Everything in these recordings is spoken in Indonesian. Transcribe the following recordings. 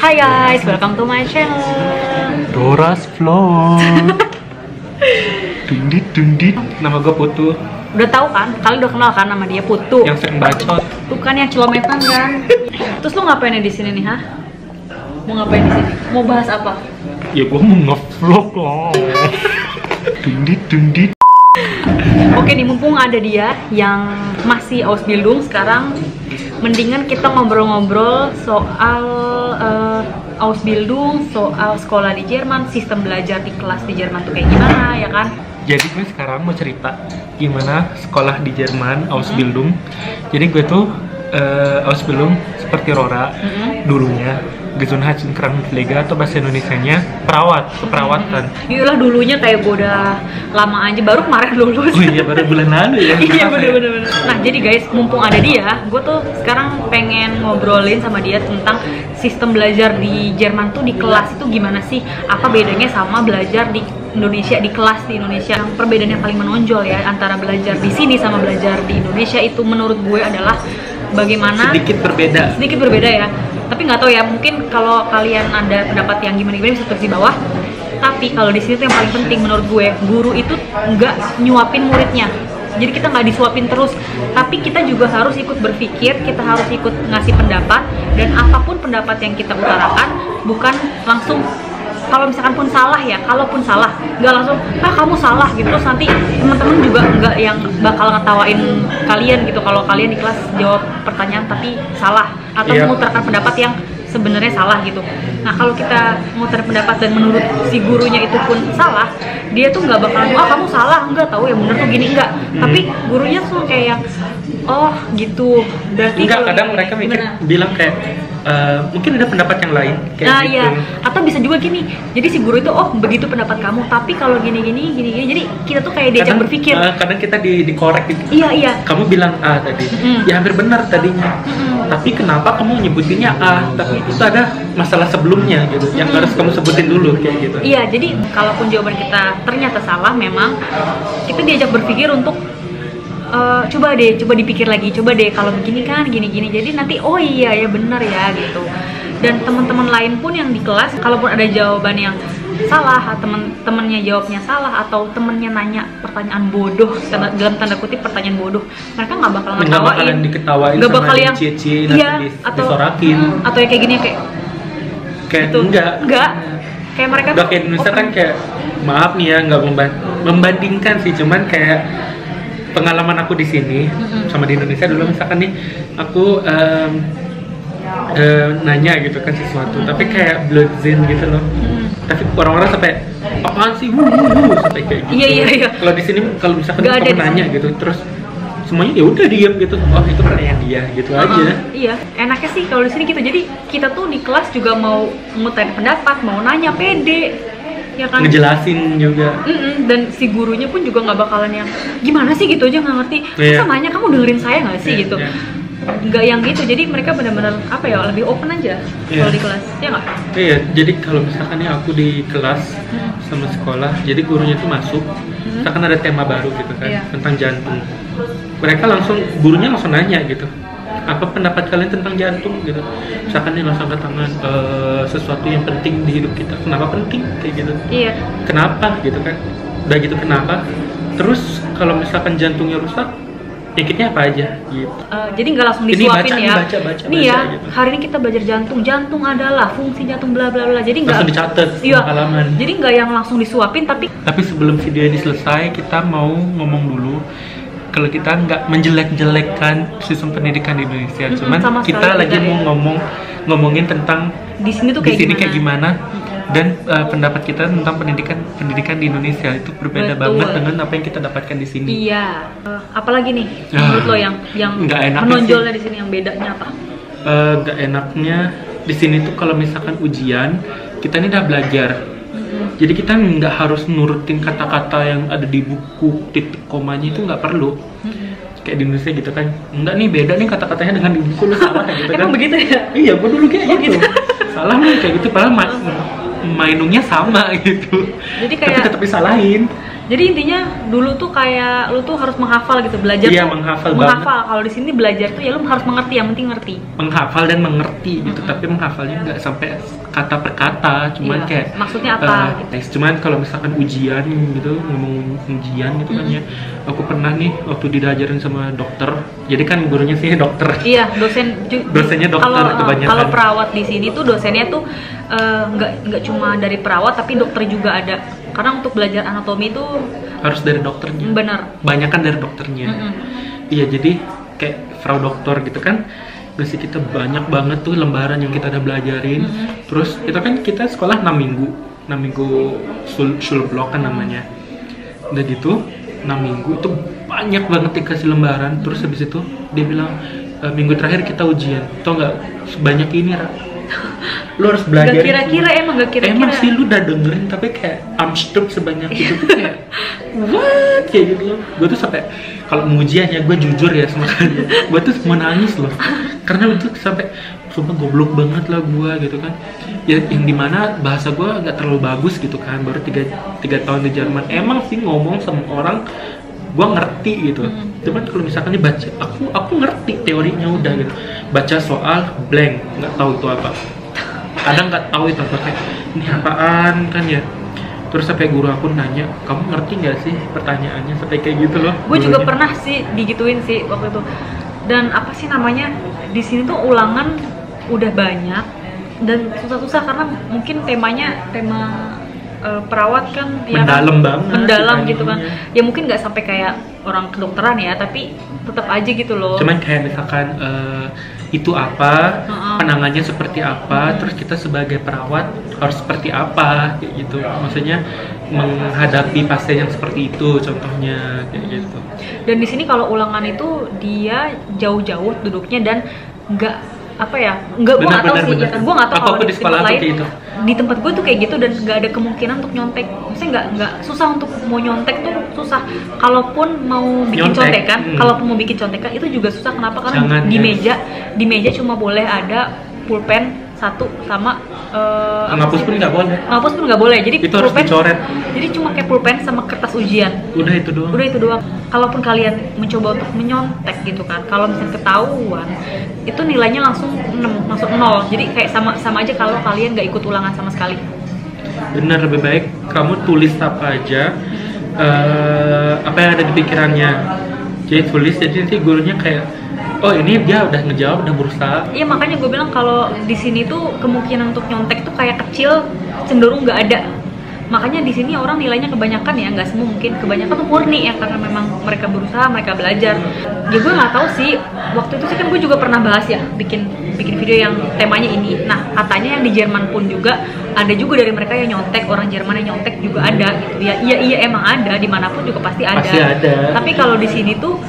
Hai guys, welcome to my channel Dora's Vlog. Dundit. Nama gue Putu. Udah tahu kan? Kalian udah kenal kan nama dia, Putu. Yang sering bacot. Bukan yang celometan kan? Terus lo ngapain di sini nih, ha? Mau ngapain di sini? Mau bahas apa? Ya gue mau nge-vlog lah. Dundit. Oke nih, mumpung ada dia yang masih Ausbildung sekarang, mendingan kita ngobrol-ngobrol soal Ausbildung, soal sekolah di Jerman, sistem belajar di kelas di Jerman tuh kayak gimana, ya kan? Jadi gue sekarang mau cerita gimana sekolah di Jerman, Ausbildung. Jadi gue tuh Ausbildung seperti Rora dulunya. Gesundheitlichen Krankenpflege atau bahasa Indonesianya keperawatan. Iyalah dulunya kayak gue udah lama aja, baru kemarin lulus. Oh iya, baru bulan lalu ya. Iya bener. Nah jadi guys, mumpung ada dia, gue tuh sekarang pengen ngobrolin sama dia tentang sistem belajar di Jerman tuh di kelas itu gimana sih? Apa bedanya sama belajar di Indonesia, di kelas di Indonesia? Yang perbedaan yang paling menonjol ya antara belajar di sini sama belajar di Indonesia itu menurut gue adalah bagaimana sedikit berbeda ya. Tapi nggak tahu ya, mungkin kalau kalian ada pendapat yang gimana bisa tulis di bawah. Tapi kalau di sini tuh yang paling penting menurut gue, guru itu nggak nyuapin muridnya. Jadi kita nggak disuapin terus, tapi kita juga harus ikut berpikir, kita harus ikut ngasih pendapat, dan apapun pendapat yang kita utarakan bukan langsung, kalau misalkan pun salah ya, kalaupun salah nggak langsung kamu salah gitu, terus nanti teman-teman juga nggak yang bakal ngetawain kalian gitu kalau kalian di kelas jawab pertanyaan tapi salah atau mengutarakan pendapat yang sebenarnya salah gitu. Nah kalau kita mengutarakan pendapat dan menurut si gurunya itu pun salah, dia tuh nggak bakalan kamu salah, enggak tahu yang bener tuh gini enggak. Tapi gurunya tuh kayak yang oh gitu, berarti enggak, kadang mereka mikir bilang kayak mungkin ada pendapat yang lain kayak nah gitu. Iya, atau bisa juga gini, jadi si guru itu oh begitu pendapat kamu, tapi kalau gini, jadi kita tuh kayak diajak berpikir. Kadang kita dikorek gitu. Iya kamu bilang A tadi, ya hampir benar tadinya, tapi kenapa kamu nyebutinnya A, tapi itu ada masalah sebelumnya gitu yang harus kamu sebutin dulu kayak gitu. Iya, jadi kalaupun jawaban kita ternyata salah, memang kita diajak berpikir untuk coba dipikir lagi, coba deh kalau begini kan gini, jadi nanti oh iya ya benar ya gitu. Dan teman-teman lain pun yang di kelas, kalaupun ada jawaban yang salah, temen-temennya jawabnya salah, atau temennya nanya pertanyaan bodoh, dalam tanda kutip pertanyaan bodoh, mereka nggak bakalan diketawain, nggak bakal yang atau disorakin, atau yang kayak gini kayak gitu. Enggak kayak mereka udah kayak Indonesia kan kayak maaf nih ya, nggak membandingkan sih, cuman kayak pengalaman aku di sini sama di Indonesia dulu, misalkan nih aku nanya gitu kan sesuatu, tapi kayak blödsinn gitu loh. Tapi orang-orang sampai apaan sih sampai kayak gitu. Iya. Kalau di sini kalau misalkan kamu nanya gitu terus semuanya ya udah diam gitu, oh itu pertanyaan dia gitu aja. Iya, enaknya sih kalau di sini gitu. Jadi kita tuh di kelas juga mau ngutarain pendapat, mau nanya pede, ya kan? Ngejelasin juga. Dan si gurunya pun juga nggak bakalan yang gimana sih gitu aja nggak ngerti. Masa nanya kamu dengerin saya nggak sih gitu? Nggak yang gitu. Jadi mereka benar-benar apa ya, lebih open aja kalau di kelas, ya nggak? Iya. Jadi kalau misalkan nih aku di kelas sama sekolah, jadi gurunya tuh masuk, misalkan ada tema baru gitu kan tentang jantung. Mereka gurunya langsung nanya gitu, apa pendapat kalian tentang jantung gitu. Misalkan nih langsung angkat tangan, sesuatu yang penting di hidup kita, kenapa penting kayak gitu. Iya. Kenapa gitu kan, udah gitu kenapa. Terus kalau misalkan jantungnya rusak, penyakitnya apa aja gitu. Jadi nggak langsung disuapin ya. Baca, nih ya, gitu. hari ini kita belajar jantung adalah fungsi jantung bla bla bla. Jadi nggak langsung dicatat halaman. Jadi nggak yang langsung disuapin, tapi sebelum video ini selesai kita mau ngomong dulu kalau kita nggak menjelek-jelekkan sistem pendidikan di Indonesia, cuman kita lagi mau ngomongin tentang di sini tuh kayak gimana. Dan pendapat kita tentang pendidikan di Indonesia itu berbeda banget dengan apa yang kita dapatkan di sini. Iya. Apalagi nih menurut lo yang menonjolnya di sini, yang bedanya apa? Gak enaknya di sini tuh kalau misalkan ujian kita ini udah belajar. Jadi kita nggak harus nurutin kata-kata yang ada di buku, titik komanya itu nggak perlu. Kayak di Indonesia gitu kan, enggak nih beda nih kata-katanya dengan di buku, lu salah gitu kan. Emang begitu ya? Iya, gua dulu kayak gitu. Salah nih kayak gitu, padahal mainungnya sama gitu. Jadi kayak tapi tetap disalahin. Jadi intinya dulu tuh kayak lu tuh harus menghafal gitu, belajar Iya, tuh menghafal Kalau di sini belajar tuh ya lu harus mengerti, yang penting ngerti. Menghafal dan mengerti gitu, tapi menghafalnya nggak sampai kata per kata, cuman Iya. kayak Maksudnya apa gitu. teks. Cuman kalau misalkan ujian gitu, ngomong ujian gitu kan ya, aku pernah nih waktu diajarin sama dokter, jadi kan gurunya sih dokter. Iya, Dosennya dokter kebanyakan. Kalau perawat di sini tuh dosennya tuh nggak cuma dari perawat tapi dokter juga ada. Karena untuk belajar anatomi itu Harus dari dokternya. benar. Banyak kan dari dokternya. Iya, jadi kayak frau dokter gitu kan, ngasih kita banyak banget tuh lembaran yang kita udah belajarin. Terus itu kan kita sekolah 6 minggu Schulblock kan namanya. Udah gitu 6 minggu itu banyak banget dikasih lembaran. Terus habis itu dia bilang minggu terakhir kita ujian. Tau nggak sebanyak ini, Ra? Lu harus belajar. Gak kira-kira. Emang sih lu udah dengerin, tapi kayak Amstrup sebanyak itu tuh kayak what kayak gitu loh. Gue tuh sampai kalau mau ujiannya gue jujur ya sama kalian, gue tuh mau nangis loh karena itu sampai sumpah goblok banget lah gue gitu kan ya, yang dimana bahasa gue nggak terlalu bagus gitu kan, baru 3 tahun di Jerman. Emang sih ngomong sama orang gue ngerti gitu, cuman kalau misalkan dibaca aku ngerti teorinya udah gitu, baca soal blank nggak tahu itu apa, kadang nggak tahu itu apa, kayak ini apaan kan ya. Terus sampai guru aku nanya, kamu ngerti nggak sih pertanyaannya, sampai kayak gitu loh. Gue juga pernah sih digituin sih waktu itu. Dan apa sih namanya, di sini tuh ulangan udah banyak dan susah-susah karena mungkin tema perawat kan ya mendalam banget, mendalam gitu kan ya, mungkin nggak sampai kayak orang kedokteran ya, tapi tetap aja gitu loh. Cuman kayak misalkan itu apa, penanganannya seperti apa, terus kita sebagai perawat harus seperti apa kayak gitu, maksudnya menghadapi pasien yang seperti itu contohnya kayak gitu. Dan di sini kalau ulangan itu dia jauh-jauh duduknya dan nggak apa ya, nggak, gue nggak tahu sih ya kan, gue nggak tahu kalau di tempat lain gitu. Di tempat gue tuh kayak gitu dan nggak ada kemungkinan untuk nyontek, maksudnya nggak susah untuk mau nyontek tuh susah, kalaupun mau bikin contekan, kalaupun mau bikin contekan itu juga susah. Kenapa? Karena di meja cuma boleh ada pulpen satu sama ngapus pun nggak boleh, jadi itu harus dicoret, jadi cuma kayak pulpen sama kertas ujian, udah itu doang. Kalaupun kalian mencoba untuk menyontek gitu kan, kalau misalnya ketahuan itu nilainya langsung 0, jadi kayak sama aja kalau kalian nggak ikut ulangan sama sekali. Bener, lebih baik kamu tulis apa aja, apa yang ada di pikirannya, jadi tulis, jadi nanti gurunya kayak oh ini dia udah ngejawab, udah berusaha. Iya, makanya gue bilang kalau di sini tuh kemungkinan untuk nyontek tuh kayak kecil, cenderung nggak ada. Makanya di sini orang nilainya kebanyakan ya, nggak semua mungkin, kebanyakan tuh murni ya, karena memang mereka berusaha, mereka belajar. Ya gue nggak tahu sih, waktu itu sih kan gue juga pernah bahas ya, bikin video yang temanya ini. Nah katanya yang di Jerman pun juga ada juga dari mereka yang nyontek, orang Jerman yang nyontek juga ada gitu ya. Iya emang ada, dimanapun juga pasti ada. Tapi kalau di sini tuh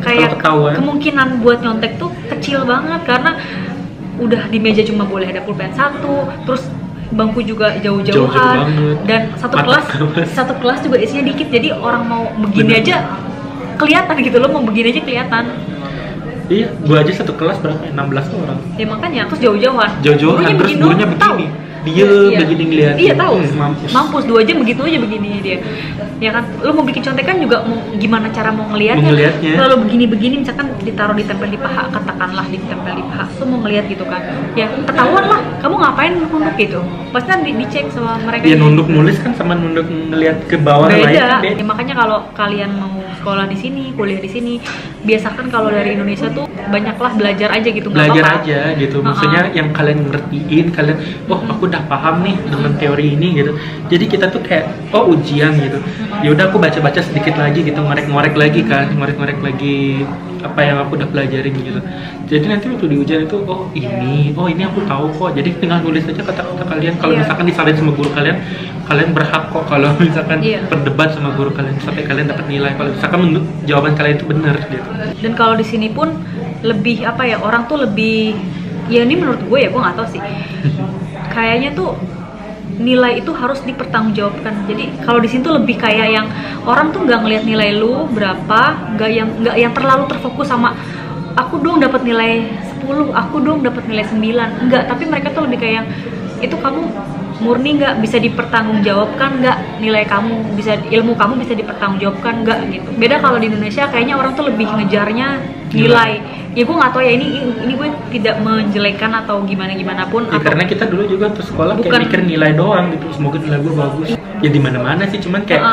kayak kemungkinan buat nyontek tuh kecil banget, karena udah di meja cuma boleh ada pulpen satu, terus bangku juga jauh-jauhan, dan satu kelas juga isinya dikit, jadi orang mau begini aja kelihatan gitu loh, mau begini aja kelihatan. Iya, gua aja satu kelas berapa? 16 orang. Ya makanya, terus jauh-jauhan. Terus gurunya begini. Dia begini ngeliat. Iya tahu. Mampus 2 jam begitu aja begini dia. Ya kan, lo mau bikin contekan juga mau gimana cara mau ngelihatnya. Kalau begini-begini misalkan ditaruh ditempel di paha, katakanlah ditempel di paha, lo mau ngelihat gitu kan. Ya ketahuan lah, kamu ngapain nunduk gitu. Pasti kan dicek sama mereka. Ya nunduk nulis kan sama nunduk ngelihat ke bawah beda. Ya, makanya kalau kalian mau sekolah di sini, kuliah di sini, biasakan kalau dari Indonesia tuh banyaklah belajar aja gitu, belajar aja gitu. Maksudnya yang kalian ngertiin, kalian aku udah paham nih dengan teori ini gitu. Jadi kita tuh kayak ujian gitu. Ya udah aku baca-baca sedikit lagi gitu, ngorek-ngorek lagi apa yang aku udah pelajarin gitu. Jadi nanti waktu di ujian itu ini aku tahu kok. Jadi tinggal nulis aja kata-kata kalian. Kalau misalkan disalin sama guru kalian berhak kok kalau misalkan berdebat sama guru kalian sampai kalian dapat nilai. Kalau misalkan jawaban kalian itu benar gitu. Dan kalau di sini pun lebih orang tuh lebih, ya ini menurut gue ya, gue nggak tahu sih. Kayaknya tuh nilai itu harus dipertanggungjawabkan. Jadi kalau di sini tuh lebih kayak yang orang tuh nggak ngelihat nilai lu berapa, nggak yang terlalu terfokus sama aku dong dapat nilai 10, aku dong dapat nilai 9, enggak. Tapi mereka tuh lebih kayak yang itu kamu murni nggak, bisa dipertanggungjawabkan nggak nilai kamu, bisa ilmu kamu bisa dipertanggungjawabkan nggak gitu. Beda kalau di Indonesia kayaknya orang tuh lebih ngejarnya nilai. Ya gue nggak tahu ya, ini gue tidak menjelekkan atau gimana pun. Ya, karena kita dulu juga tuh sekolah kayak mikir nilai doang gitu, semoga nilai gue bagus. Ya di mana-mana sih, cuman kayak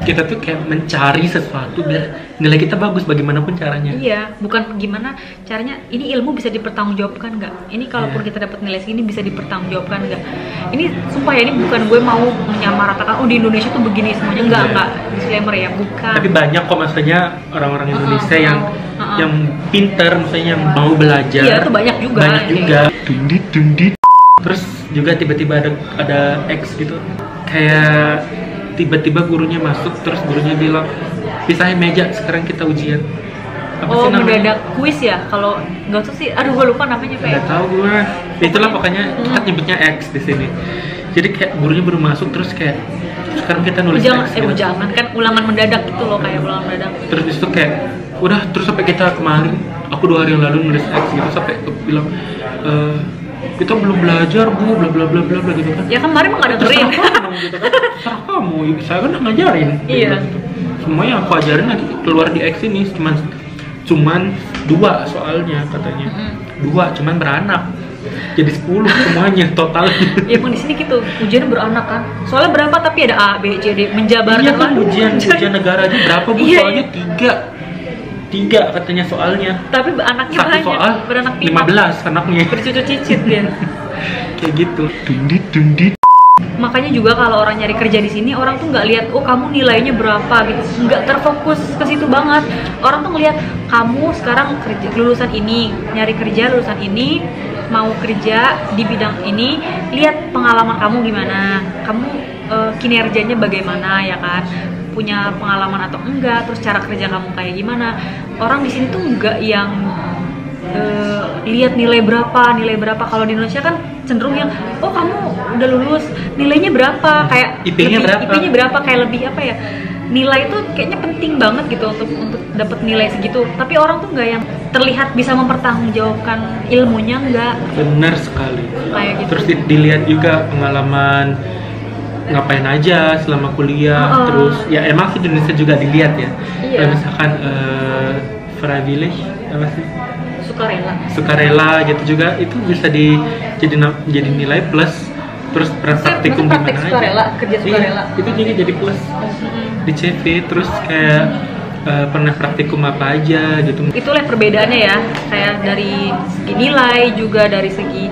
kita tuh kayak mencari sesuatu biar nilai kita bagus bagaimanapun caranya. Iya, bukan gimana caranya. Ini ilmu bisa dipertanggungjawabkan nggak? Ini kalaupun kita dapat nilai segini bisa dipertanggungjawabkan nggak? Ini sumpah ya, ini bukan gue mau menyamaratakan di Indonesia tuh begini semuanya, enggak disclaimer ya, bukan. Tapi banyak kok maksudnya orang-orang Indonesia yang pintar, maksudnya yang mau belajar. Iya, itu banyak juga. Dundit. Terus juga tiba-tiba ada X gitu, kayak tiba-tiba gurunya masuk, terus gurunya bilang pisahin meja, sekarang kita ujian. Apa sih namanya? Mendadak kuis ya? Kalau nggak usah sih, aduh gue lupa namanya. Nggak tahu gue. Itulah pokoknya kita nyebutnya X di sini. Jadi kayak gurunya baru masuk, terus kayak sekarang kita nulis X. Jangan kan ulangan mendadak gitu loh, kayak ulangan mendadak. Terus itu kayak udah, terus sampai kita kemarin, aku 2 hari yang lalu nulis X gitu, sampai bilang kita belum belajar bu, bla bla bla bla gitu kan. Ya kemarin mah nggak dengerin. Gitu kan. Terserah kamu, saya kan ngajarin. Iya. Gitu. Semuanya yang aku ajarin nanti keluar di X ini cuman 2 soalnya katanya. 2 cuman beranak. Jadi 10 semuanya total. Ya emang di sini gitu, ujian beranak kan. Soalnya berapa tapi ada A, B, C, D, menjabarkan. Iya kan, ujian negara aja berapa bu? Soalnya 3 katanya soalnya. Tapi anaknya satu banyak. Soal beranak pinak. 15 anaknya. Bercucu cicit dia. Kayak gitu. Dundit. Makanya juga kalau orang nyari kerja di sini, orang tuh nggak lihat kamu nilainya berapa gitu, nggak terfokus ke situ banget. Orang tuh ngelihat kamu sekarang kerja lulusan ini, nyari kerja lulusan ini, mau kerja di bidang ini, lihat pengalaman kamu gimana, kamu kinerjanya bagaimana ya kan, punya pengalaman atau enggak, terus cara kerja kamu kayak gimana. Orang di sini tuh nggak yang lihat nilai berapa. Kalau di Indonesia kan cenderung yang kamu udah lulus nilainya berapa, kayak IP-nya berapa, kayak lebih apa ya, nilai itu kayaknya penting banget gitu untuk dapat nilai segitu. Tapi orang tuh nggak yang terlihat bisa mempertanggungjawabkan ilmunya, nggak. Benar sekali. Kayak gitu. Terus dilihat juga pengalaman ngapain aja selama kuliah. Terus ya emang sih di Indonesia juga dilihat ya. Iya. Kayak misalkan privilege apa sih? Sukarela gitu juga, itu bisa jadi nilai plus. Terus praktikum gimana aja. Kerja sukarela. Itu juga jadi plus di CV. Terus kayak pernah praktikum apa aja gitu. Itulah perbedaannya ya, kayak dari segi nilai juga dari segi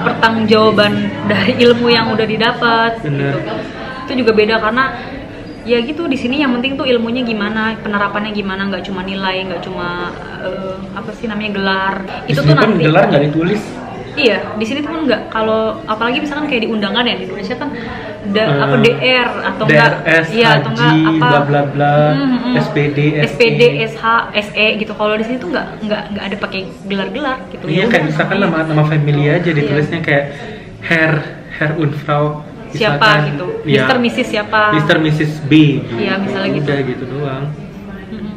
pertanggungjawaban dari ilmu yang udah didapat. Bener. Gitu. Itu juga beda karena ya gitu, di sini yang penting tuh ilmunya gimana, penerapannya gimana, nggak cuma nilai, nggak cuma gelar. Itu tuh nanti gelar nggak ditulis. Iya, di sini tuh kan nggak. Kalau apalagi misalkan kayak di undangan ya, di Indonesia kan DR atau enggak, atau enggak bla bla bla, SPD, SH, SE gitu. Kalau di sini tuh nggak ada pakai gelar-gelar gitu. Iya, kayak misalkan nama family aja ditulisnya kayak Herr und Frau siapa gitu, ya, Mr. Mrs. siapa, Mr. Mrs. B gitu. Iya, misalnya gitu. Udah gitu doang.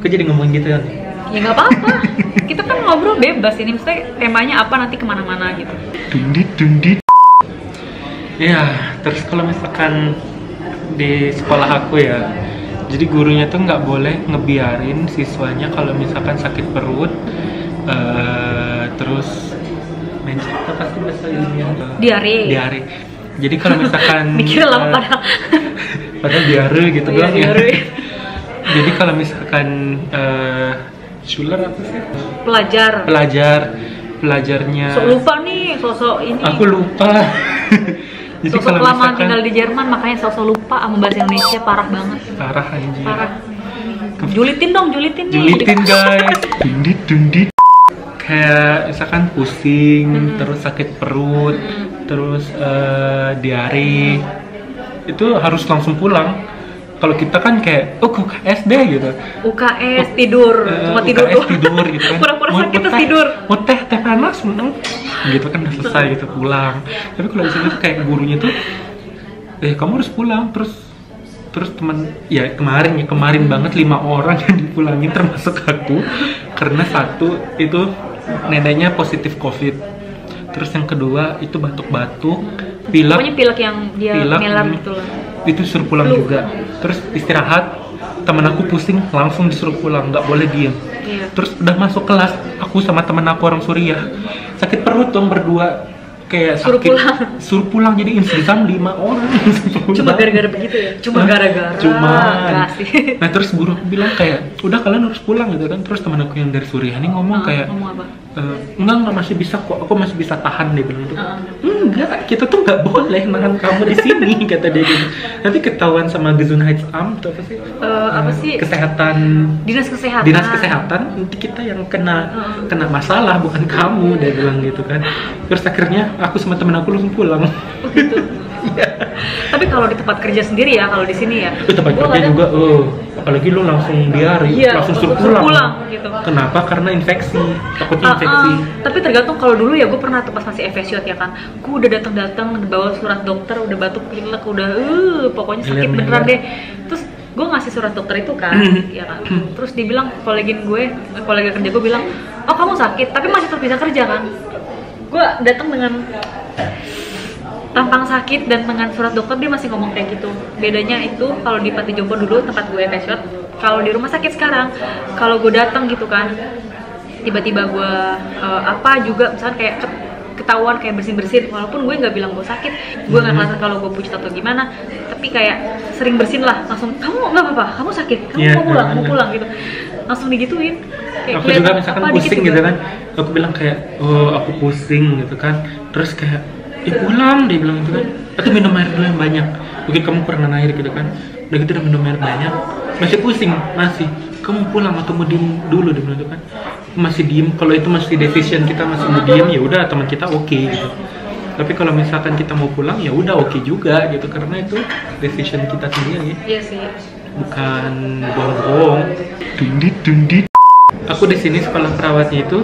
Kok jadi ngomong gitu kan? Ya nggak apa-apa. Kita kan ngobrol bebas ini, maksudnya temanya apa nanti kemana-mana gitu. Dundit. Ya, terus kalau misalkan di sekolah aku ya, jadi gurunya tuh nggak boleh ngebiarin siswanya kalau misalkan sakit perut, terus apa sih bahasa ilmiah? Diare. Jadi kalau misalkan mikir lama padahal diare gitu doang ya. Jadi kalau misalkan Schuler apa sih? Pelajarnya. Sok lupa nih, sosok ini. Aku lupa. Jadi sosok lama tinggal di Jerman, makanya sosok lupa sama bahasa Indonesia, parah banget. Parah anjir. Parah. Julitin nih. Julitin guys. Dundit. Kayak misalkan pusing, terus sakit perut, terus diare, itu harus langsung pulang. Kalau kita kan kayak ke UKS deh gitu. UKS tidur, cuma tidur gitu kan. Pura-pura sakit terus tidur. Mau teh panas gitu kan, udah selesai gitu pulang. Tapi kalau di sini tuh kayak gurunya tuh kamu harus pulang, terus teman ya kemarin banget 5 orang yang dipulangin termasuk aku karena satu itu neneknya positif COVID. Terus yang kedua itu batuk-batuk, pilek, pokoknya pilek yang dia melar gitu lah. Itu suruh pulang juga. Terus istirahat, temen aku pusing langsung disuruh pulang, nggak boleh diem. Iya. Terus udah masuk kelas, aku sama temen aku orang Suriah sakit perut dong berdua, kayak Suruh sakit, pulang. suruh pulang jadi insisan 5 orang. Cuma gara-gara begitu ya? Cuma gara-gara. Cuman. Gak sih. Nah terus guru aku bilang kayak, udah kalian harus pulang gitu kan. Terus teman aku yang dari Suriah ini ngomong kayak, ngomong apa? enggak masih bisa kok, aku masih bisa tahan, dia bilang gitu. Enggak, kita tuh nggak boleh nahan kamu di sini, kata dia gitu. Nanti ketahuan sama Gesundheitsamt apa sih? Apa sih? Kesehatan. Dinas kesehatan. Dinas kesehatan, nanti kita yang kena masalah, bukan kamu, dia bilang gitu kan. Terus akhirnya aku sama temen aku langsung pulang. Oh gitu. Iya. Tapi kalau di tempat kerja sendiri ya, kalau di sini ya. Tempat kerja juga, apalagi lu langsung diari, Iya, langsung suruh pulang gitu. Kenapa? Karena infeksi, takutnya infeksi. Tapi tergantung, kalau dulu ya gue pernah tuh pas masih FSJ ya kan, gue udah datang bawa surat dokter, udah batuk pilek, udah pokoknya sakit beneran deh. Terus gue ngasih surat dokter itu kan, ya kan. Terus dibilang kolega kerja gue bilang, oh kamu sakit, tapi masih tetap bisa kerja kan. Gue datang dengan tampang sakit dan dengan surat dokter, dia masih ngomong kayak gitu. Bedanya itu kalau di Pati Jompo dulu tempat gue FSJ, kalau di rumah sakit sekarang, kalau gue datang gitu kan, tiba-tiba gue apa juga misalkan kayak ketahuan kayak bersin, walaupun gue nggak bilang gue sakit, gue nggak kelihatan kalau gue pucat atau gimana, tapi kayak sering bersin lah, langsung kamu nggak apa-apa, kamu sakit, kamu mau pulang gitu, langsung digituin. Kayak aku juga misalkan pusing gitu kan, aku bilang kayak, oh aku pusing gitu kan, terus kayak pulang, dia bilang gitu kan, atau minum air dulu yang banyak, mungkin kamu kurang air gitu kan, udah gitu udah minum air banyak, masih pusing, kamu pulang atau mau diem dulu, dia bilang gitu kan, masih diem, kalau itu masih decision kita masih mau diem, ya udah teman kita oke gitu, tapi kalau misalkan kita mau pulang ya udah oke juga gitu, karena itu decision kita sendiri. Iya sih. Bukan bohong. Dundit. Aku di sini sekolah perawatnya itu.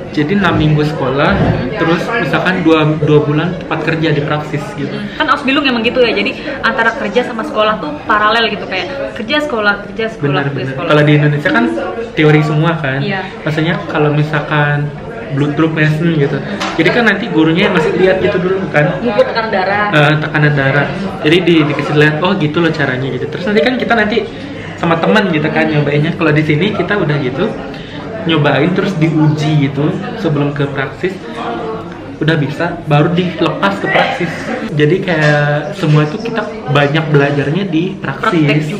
Jadi 6 minggu sekolah, terus misalkan 2 bulan tempat kerja di praksis gitu. Kan Ausbildung emang gitu ya, jadi antara kerja sama sekolah tuh paralel gitu, kayak kerja sekolah. Benar. Kalau di Indonesia kan teori semua kan, iya. Maksudnya kalau misalkan blood group lesson gitu, jadi kan nanti gurunya masih lihat gitu dulu kan, ngukur tekanan darah. Jadi dikasih lihat, oh gitu loh caranya gitu. Terus nanti kan kita nanti sama teman gitu kan nyobainnya. Kalau di sini kita udah gitu nyobain terus diuji gitu sebelum ke praksis, udah bisa baru dilepas ke praksis. Jadi kayak semua itu kita banyak belajarnya di praksis,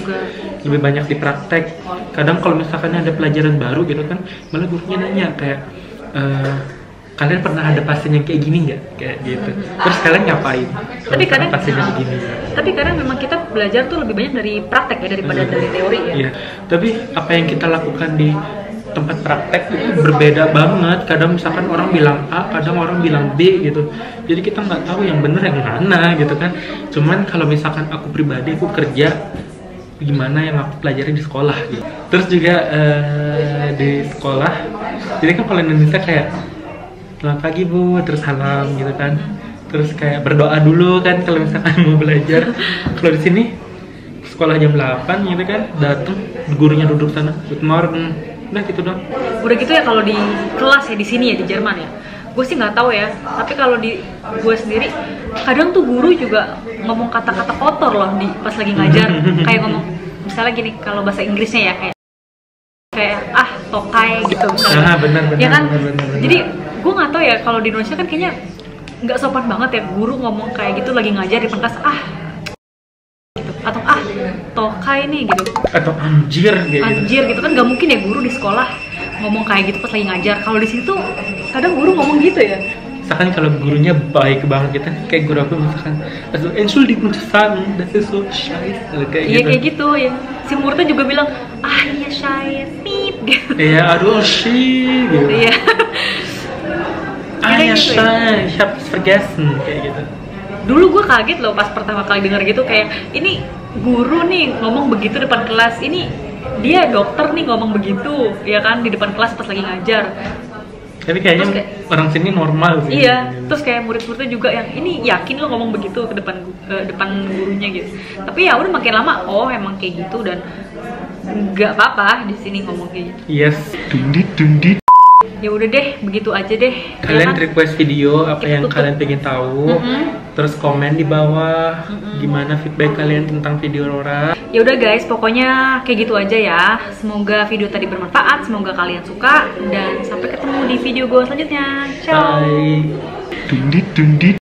lebih banyak di praktek. Kadang kalau misalkan ada pelajaran baru gitu kan, malah gurunya nanya kayak, kalian pernah ada pasien yang kayak gini nggak, kayak gitu, terus kalian ngapain? Tapi kadang pasiennya begini. Tapi kadang memang kita belajar tuh lebih banyak dari praktek ya daripada dari teori ya. Iya. Tapi apa yang kita lakukan di tempat praktek itu berbeda banget. Kadang misalkan orang bilang A, kadang orang bilang B gitu. Jadi kita nggak tahu yang bener yang mana gitu kan. Cuman kalau misalkan aku pribadi, aku kerja gimana yang aku pelajari di sekolah gitu. Terus juga di sekolah, jadi kan kalau Indonesia kayak selamat pagi Bu, terus salam gitu kan. Terus kayak berdoa dulu kan kalau misalkan mau belajar. Kalau di sini sekolah jam 8 gitu kan, datang gurunya duduk sana, good morning. Udah gitu dong. Udah gitu ya kalau di kelas ya di sini ya di Jerman ya. Gue sih nggak tahu ya. Tapi kalau di gue sendiri, kadang tuh guru juga ngomong kata-kata kotor loh di pas lagi ngajar. Kayak ngomong misalnya gini, kalau bahasa Inggrisnya ya kayak tokai gitu misalnya. Benar. Ya kan. Benar. Jadi gue nggak tahu ya, kalau di Indonesia kan kayaknya nggak sopan banget ya guru ngomong kayak gitu lagi ngajar di pentas gitu. Atau tokai nih gitu, atau anjir gitu kan. Nggak mungkin ya guru di sekolah ngomong kayak gitu pas lagi ngajar. Kalau di situ kadang guru ngomong gitu ya. Misalkan kalau gurunya baik banget gitu, kayak guru aku misalkan Entschuldigung sagen, das ist so scheiße, kayak iya, gitu. kayak gitu ya. Si muridnya juga bilang iya scheiße gitu. Iya, aduh shit gitu. Iya. Ya scheiße, ich hab's vergessen, kayak gitu. Dulu gue kaget loh pas pertama kali denger gitu, kayak ini guru nih ngomong begitu depan kelas, ini dia dokter nih ngomong begitu ya kan di depan kelas pas lagi ngajar. Tapi kayaknya orang sini normal sih. Iya, terus kayak murid-muridnya juga yang ini yakin lo ngomong begitu ke depan gurunya gitu. Tapi ya udah makin lama, oh emang kayak gitu dan nggak apa-apa di sini ngomong kayak gitu. Yes, dundit. Ya udah deh, begitu aja deh. Kalian Ya kan? request video apa Kita yang tutup. kalian pengen tahu, terus komen di bawah gimana feedback kalian tentang video Rora. Ya udah guys, pokoknya kayak gitu aja ya. Semoga video tadi bermanfaat, semoga kalian suka, dan sampai ketemu di video gue selanjutnya. Ciao. Bye. Tundit tundit.